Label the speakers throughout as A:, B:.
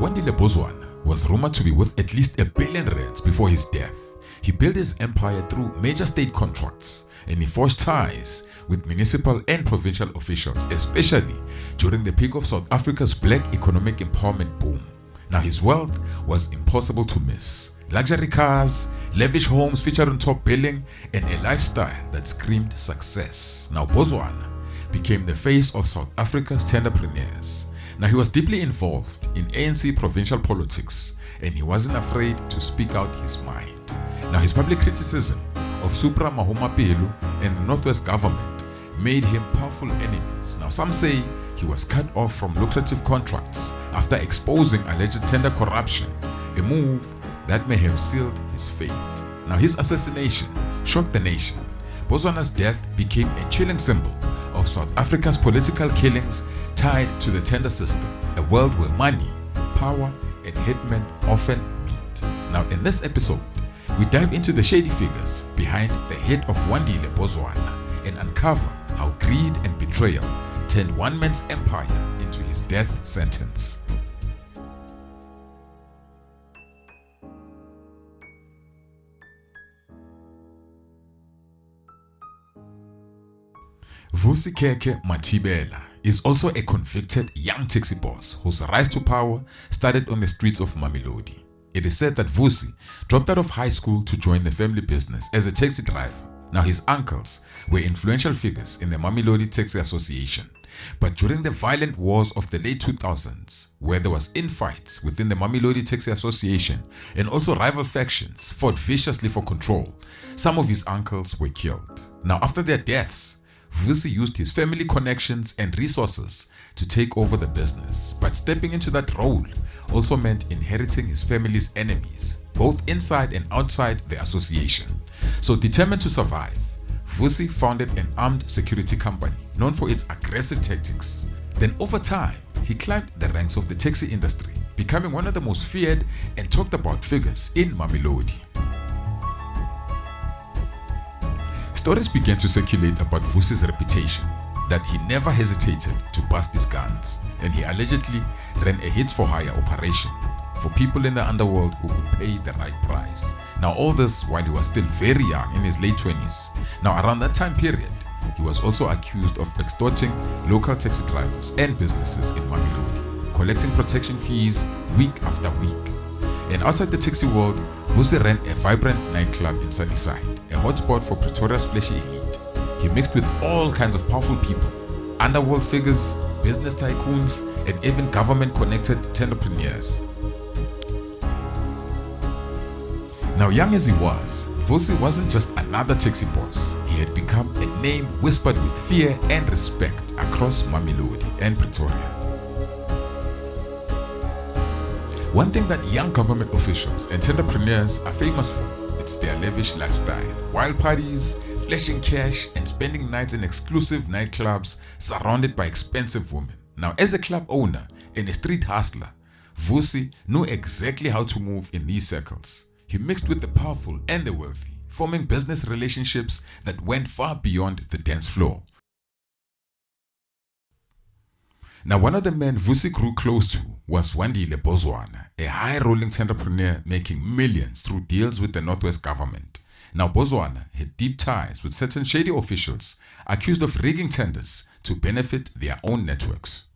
A: Wandile Bozwana was rumored to be worth at least R1 billion before his death. He built his empire through major state contracts, and he forged ties with municipal and provincial officials, especially during the peak of South Africa's black economic empowerment boom. Now his wealth was impossible to miss. Luxury cars, lavish homes featured on top billing, and a lifestyle that screamed success. Now Bozwana became the face of South Africa's tenderpreneurs. Now he was deeply involved in ANC provincial politics, and he wasn't afraid to speak out his mind. Now his public criticism of Supra Mahumapelo and the Northwest government made him powerful enemies. Now some say he was cut off from lucrative contracts after exposing alleged tender corruption, a move that may have sealed his fate. Now his assassination shocked the nation. Bozwana's death became a chilling symbol of South Africa's political killings tied to the tender system, a world where money, power, and hitmen often meet. Now in this episode, we dive into the shady figures behind the head of Wandile Bozwana and uncover how greed and betrayal turned one man's empire into his death sentence. Vusi Khekhe Mathibela is also a convicted young taxi boss whose rise to power started on the streets of Mamelodi. It is said that Vusi dropped out of high school to join the family business as a taxi driver. Now his uncles were influential figures in the Mamelodi Taxi Association. But during the violent wars of the late 2000s, where there was infights within the Mamelodi Taxi Association and also rival factions fought viciously for control, some of his uncles were killed. Now after their deaths, Vusi used his family connections and resources to take over the business, but stepping into that role also meant inheriting his family's enemies, both inside and outside the association. So determined to survive, Vusi founded an armed security company known for its aggressive tactics. Then over time, he climbed the ranks of the taxi industry, becoming one of the most feared and talked about figures in Mamelodi. Stories began to circulate about Vusi's reputation, that he never hesitated to bust his guns, and he allegedly ran a hits-for-hire operation for people in the underworld who could pay the right price. Now all this while he was still very young, in his late 20s. Now around that time period, he was also accused of extorting local taxi drivers and businesses in Mamelodi, collecting protection fees week after week. And outside the taxi world, Vusi ran a vibrant nightclub in Sunnyside, a hotspot for Pretoria's fleshy elite. He mixed with all kinds of powerful people, underworld figures, business tycoons, and even government-connected entrepreneurs. Now young as he was, Vusi wasn't just another taxi boss. He had become a name whispered with fear and respect across Mamelodi and Pretoria. One thing that young government officials and entrepreneurs are famous for, it's their lavish lifestyle. Wild parties, flashing cash, and spending nights in exclusive nightclubs surrounded by expensive women. Now as a club owner and a street hustler, Vusi knew exactly how to move in these circles. He mixed with the powerful and the wealthy, forming business relationships that went far beyond the dance floor. Now one of the men Vusi grew close to was Wandile Bozwana, a high-rolling entrepreneur making millions through deals with the Northwest government. Now Bozwana had deep ties with certain shady officials accused of rigging tenders to benefit their own networks.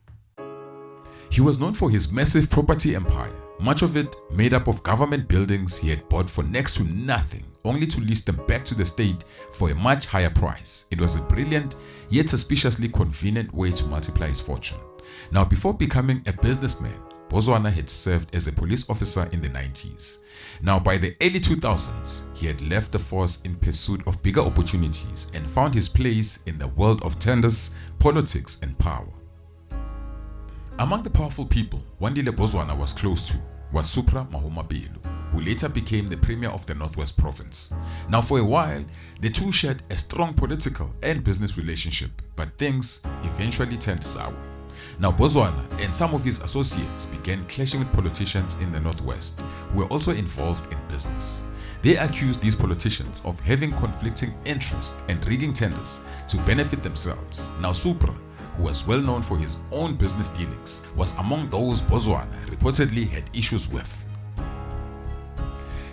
A: He was known for his massive property empire, much of it made up of government buildings he had bought for next to nothing, only to lease them back to the state for a much higher price. It was a brilliant yet suspiciously convenient way to multiply his fortune. Now before becoming a businessman, Bozwana had served as a police officer in the 90s. Now by the early 2000s, he had left the force in pursuit of bigger opportunities and found his place in the world of tenders, politics, and power. Among the powerful people Wandile Bozwana was close to was Supra Mahumapelo, who later became the premier of the Northwest province. Now for a while, the two shared a strong political and business relationship, but things eventually turned sour. Now Bozwana and some of his associates began clashing with politicians in the Northwest who were also involved in business. They accused these politicians of having conflicting interests and rigging tenders to benefit themselves. Now Supra, who was well known for his own business dealings, was among those Bozwana reportedly had issues with.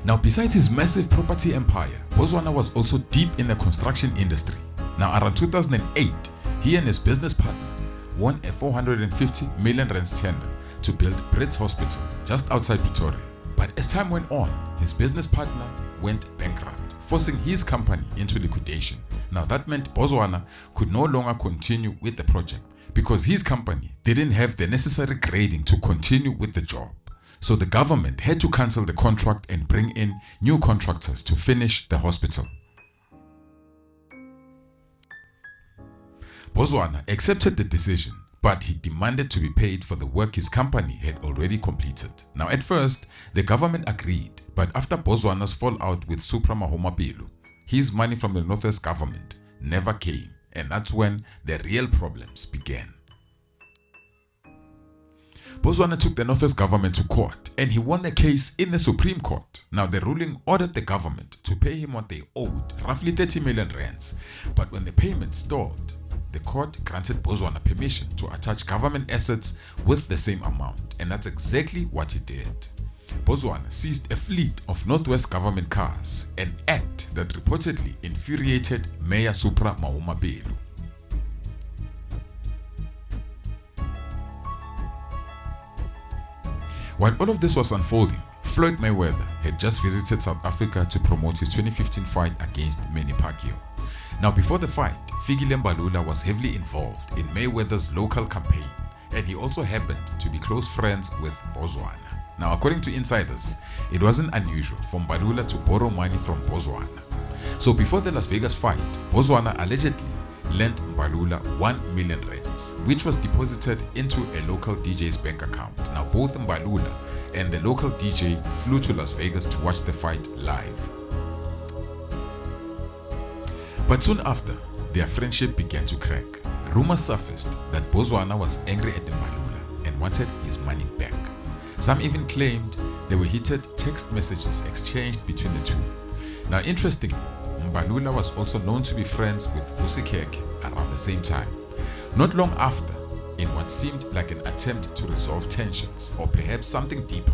A: Now, besides his massive property empire, Bozwana was also deep in the construction industry. Now, around 2008, he and his business partner won a 450 million rand tender to build Brits Hospital just outside Pretoria. But as time went on, his business partner went bankrupt, forcing his company into liquidation. Now, that meant Bozwana could no longer continue with the project because his company didn't have the necessary grading to continue with the job. So the government had to cancel the contract and bring in new contractors to finish the hospital. Bozwana accepted the decision, but he demanded to be paid for the work his company had already completed. Now, at first, the government agreed, but after Bozwana's fallout with Supra Mahomapelo, his money from the Northwest government never came, and that's when the real problems began. Bozwana took the Northwest government to court and he won the case in the Supreme Court. Now, the ruling ordered the government to pay him what they owed, roughly 30 million rands. But when the payment stalled, the court granted Bozwana permission to attach government assets with the same amount, and that's exactly what he did. Bozwana seized a fleet of Northwest government cars, an act that reportedly infuriated Mayor Supra Mahomapelo. While all of this was unfolding, Floyd Mayweather had just visited South Africa to promote his 2015 fight against Manny Pacquiao. Now, before the fight, Fikile Mbalula was heavily involved in Mayweather's local campaign, and he also happened to be close friends with Bozwana. Now, according to insiders, it wasn't unusual for Mbalula to borrow money from Bozwana. So before the Las Vegas fight, Bozwana allegedly lent Mbalula 1 million rands, which was deposited into a local DJ's bank account. Now, both Mbalula and the local DJ flew to Las Vegas to watch the fight live. But soon after, their friendship began to crack. Rumors surfaced that Bozwana was angry at Mbalula and wanted his money back. Some even claimed there were heated text messages exchanged between the two. Now, interestingly, Mbalula was also known to be friends with Vusi Khekhe around the same time. Not long after, in what seemed like an attempt to resolve tensions or perhaps something deeper,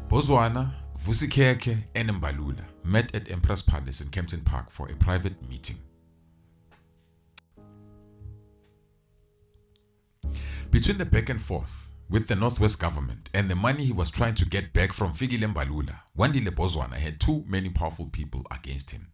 A: Bozwana, Vusi Khekhe and Mbalula met at Empress Palace in Kempton Park for a private meeting. Between the back and forth with the Northwest government and the money he was trying to get back from Fikile Mbalula, Wandile Bozwana had too many powerful people against him.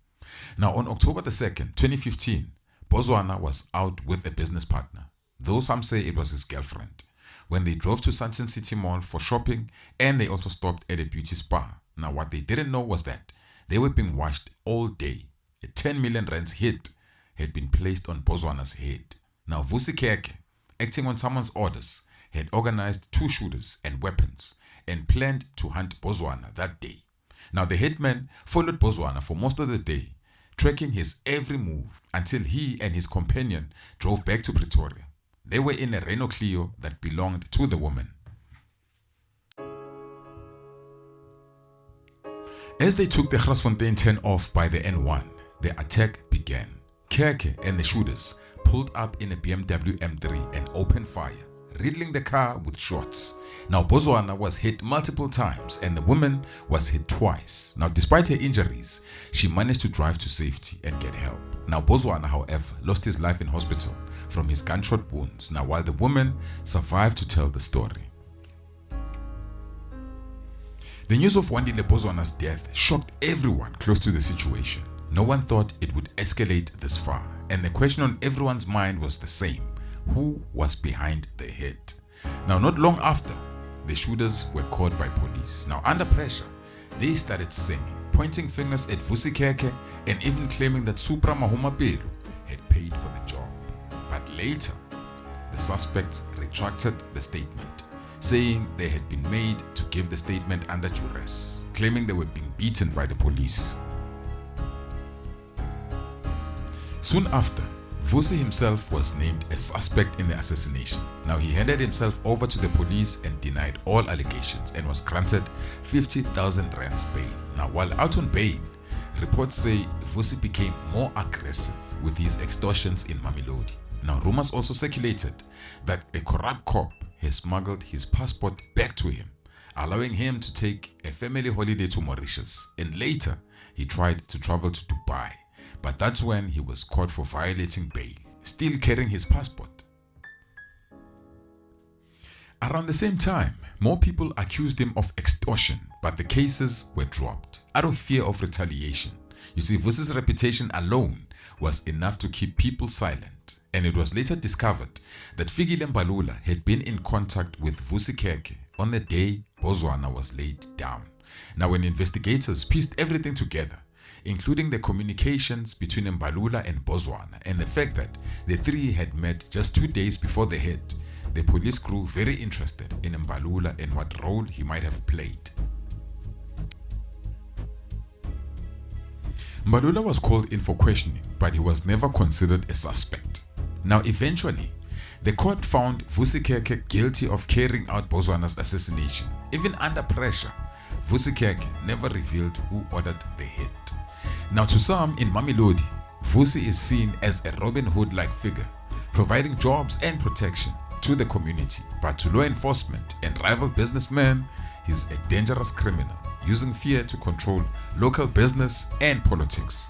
A: Now, on October the 2nd, 2015, Bozwana was out with a business partner, though some say it was his girlfriend, when they drove to Sandton City Mall for shopping, and they also stopped at a beauty spa. Now, what they didn't know was that they were being watched all day. A 10 million rands hit had been placed on Bozwana's head. Now, Vusi Khekhe, acting on someone's orders, had organized 2 shooters and weapons and planned to hunt Bozwana that day. Now, the hitman followed Bozwana for most of the day, tracking his every move until he and his companion drove back to Pretoria. They were in a Renault Clio that belonged to the woman. As they took the Grasfontein 10 off by the N1, the attack began. Khekhe and the shooters pulled up in a BMW M3 and opened fire, riddling the car with shots. Now, Bozwana was hit multiple times and the woman was hit twice. Now, despite her injuries, she managed to drive to safety and get help. Now, Bozwana, however, lost his life in hospital from his gunshot wounds. Now, while the woman survived to tell the story. The news of Wandile Bozwana's death shocked everyone close to the situation. No one thought it would escalate this far, and the question on everyone's mind was the same: who was behind the hit? Now, not long after, the shooters were caught by police. Now, under pressure, they started singing, pointing fingers at Vusi Khekhe and even claiming that Supra Mahomapelo had paid for the job. But later, the suspects retracted the statement, saying they had been made to give the statement under duress, claiming they were being beaten by the police. Soon after, Vusi himself was named a suspect in the assassination. Now, he handed himself over to the police and denied all allegations and was granted 50,000 rands bail. Now, while out on bail, reports say Vusi became more aggressive with his extortions in Mamelodi. Now, rumors also circulated that a corrupt cop has smuggled his passport back to him, allowing him to take a family holiday to Mauritius, and later he tried to travel to Dubai, but that's when he was caught for violating bail, still carrying his passport. Around the same time, more people accused him of extortion, but the cases were dropped out of fear of retaliation. You see, Vusi's reputation alone was enough to keep people silent, and it was later discovered that Fikile Mbalula had been in contact with Vusi Khekhe on the day Bozwana was laid down. Now, when investigators pieced everything together, including the communications between Mbalula and Bozwana and the fact that the three had met just 2 days before the hit, the police grew very interested in Mbalula and what role he might have played. Mbalula was called in for questioning, but he was never considered a suspect. Now, eventually, the court found Vusi Khekhe guilty of carrying out Bozwana's assassination. Even under pressure, Vusi Khekhe never revealed who ordered the hit. Now, to some in Mamelodi, Vusi is seen as a Robin Hood-like figure, providing jobs and protection to the community, but to law enforcement and rival businessmen, he's a dangerous criminal, using fear to control local business and politics.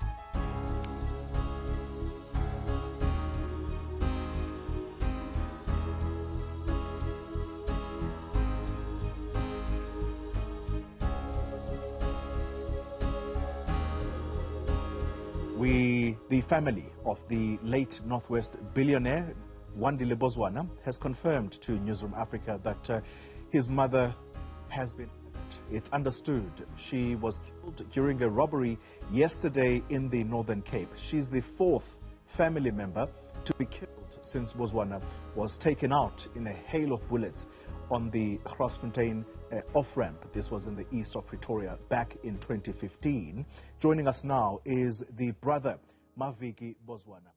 B: The family of the late Northwest billionaire Wandile Bozwana has confirmed to Newsroom Africa that his mother has been hurt. It's understood she was killed during a robbery yesterday in the Northern Cape. She's the fourth family member to be killed since Bozwana was taken out in a hail of bullets on the Grootfontein off-ramp. This was in the east of Pretoria back in 2015. Joining us now is the brother, Mafias Bozwana.